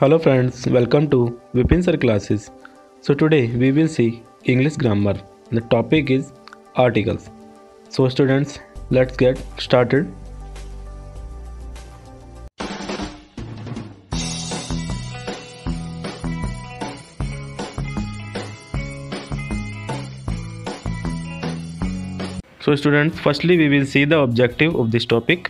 Hello friends, welcome to Vipin Sir classes. So today we will see English grammar. The topic is articles. So students, let's get started. So students, firstly we will see the objective of this topic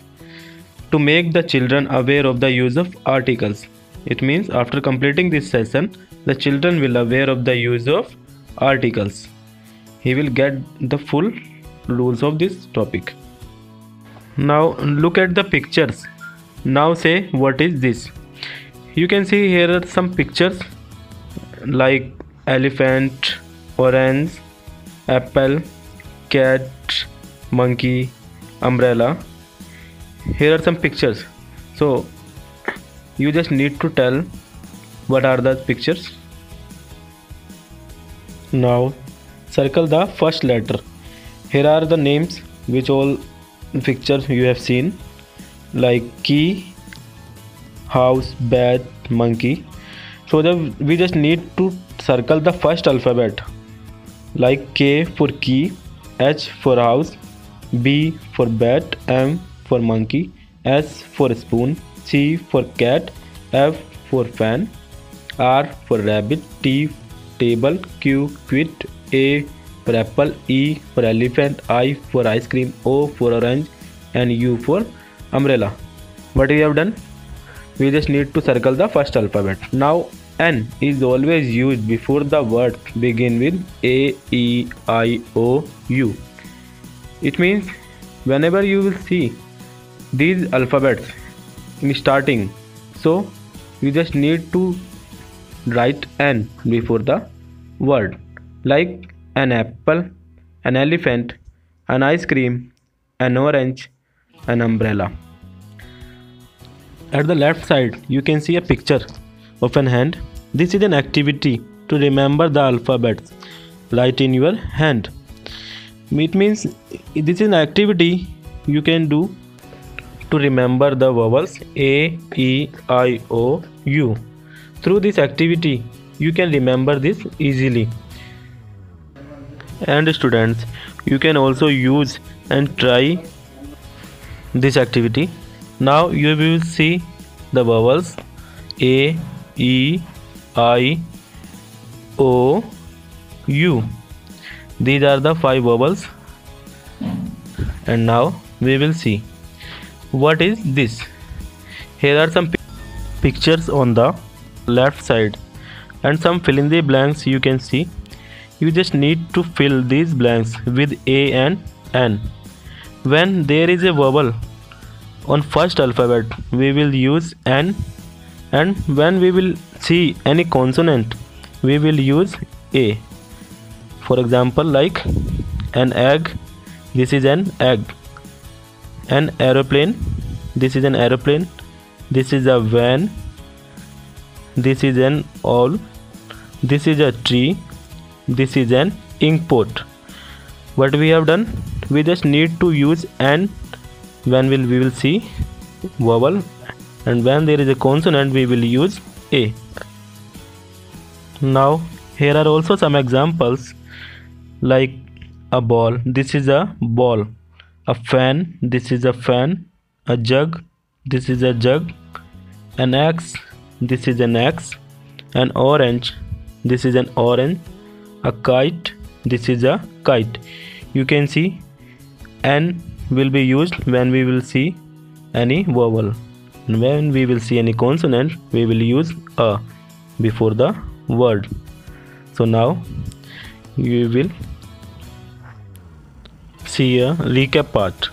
to make the children aware of the use of articles. It means after completing this session, the children will aware of the use of articles. He will get the full rules of this topic. Now look at the pictures. Now say what is this? You can see here are some pictures like elephant, orange, apple, cat, monkey, umbrella. Here are some pictures. So you just need to tell what are the pictures. Now circle the first letter. Here are the names which all pictures you have seen, like key, house, bat, monkey. So we just need to circle the first alphabet, like K for key, H for house, B for bat, M for monkey, S for spoon, C for cat, F for fan, R for rabbit, T table, Q quit, A for apple, E for elephant, I for ice cream, O for orange, and U for umbrella. What we have done? We just need to circle the first alphabet. Now N is always used before the word begin with A, E, I, O, U. It means whenever you will see these alphabets in starting, so you just need to write N before the word, like an apple, an elephant, an ice cream, an orange, an umbrella. At the left side you can see a picture of an hand. This is an activity to remember the alphabets. Write in your hand. It means this is an activity you can do to remember the vowels A, E, I, O, U. Through this activity you can remember this easily. And students, you can also use and try this activity. Now you will see the vowels A, E, I, O, U. These are the 5 vowels. And now we will see what is this. Here are some pictures on the left side and some fill in the blanks you can see. You just need to fill these blanks with A and N. When there is a vowel on first alphabet we will use N, and when we will see any consonant we will use A. For example, like an egg, this is an egg. An aeroplane, this is an aeroplane. This is a van, this is an owl. This is a tree, this is an ink pot. What we have done, we just need to use N when we will see vowel, and when there is a consonant we will use A. Now here are also some examples, like a ball, this is a ball. A fan, this is a fan. A jug, this is a jug. An axe, this is an axe. An orange, this is an orange. A kite, this is a kite. You can see N will be used when we will see any vowel, and when we will see any consonant we will use A before the word. So now you will see a recap part.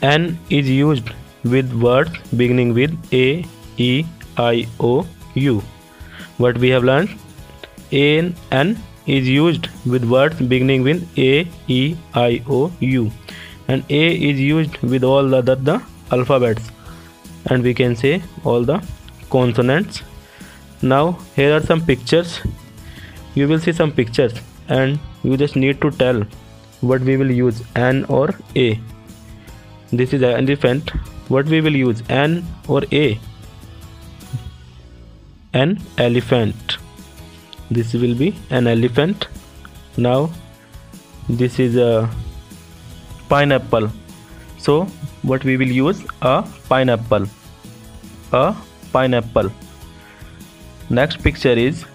N is used with words beginning with A, E, I, O, U. What we have learned? N is used with words beginning with A, E, I, O, U. And A is used with all the alphabets. And we can say all the consonants. Now here are some pictures. You will see some pictures and you just need to tell what we will use, N or A. This is an elephant. What we will use, N or A? an elephant. This will be an elephant. Now this is a pineapple. So what we will use? A pineapple. A pineapple. Next picture is,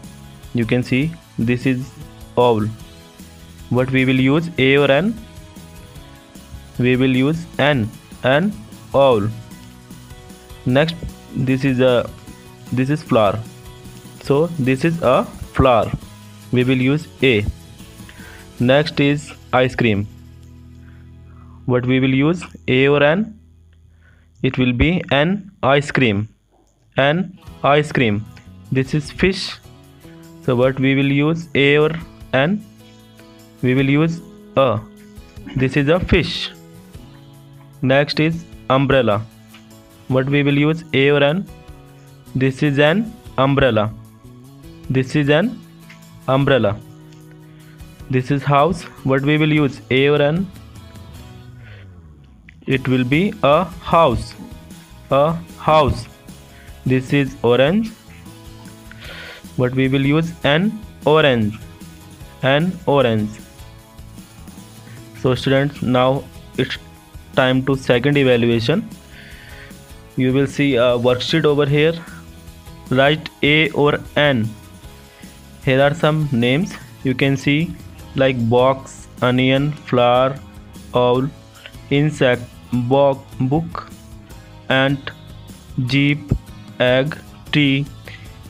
you can see, this is owl. What we will use? A or N? We will use N. An owl. Next, this is flower. So this is a flower. We will use A. Next is ice cream. What we will use? A or N? It will be an ice cream. An ice cream. This is fish. So what we will use? A or N? We will use A. This is a fish. Next is umbrella. What we will use? A or N? This is an umbrella. This is an umbrella. This is house. What we will use? A or N? It will be a house. A house. This is orange. What we will use? An orange. An orange. So students, now it's time to second evaluation. You will see a worksheet over here. Write A or N. Here are some names. You can see like box, onion, flower, owl, insect, book, ant, jeep, egg, tree,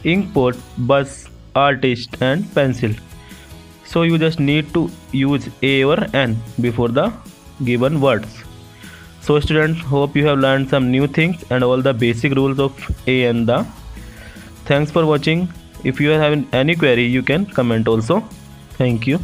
inkpot, bus, artist and pencil. So you just need to use A or N before the given words. So students, hope you have learned some new things and all the basic rules of A and the. Thanks for watching. If you are having any query, you can comment also. Thank you.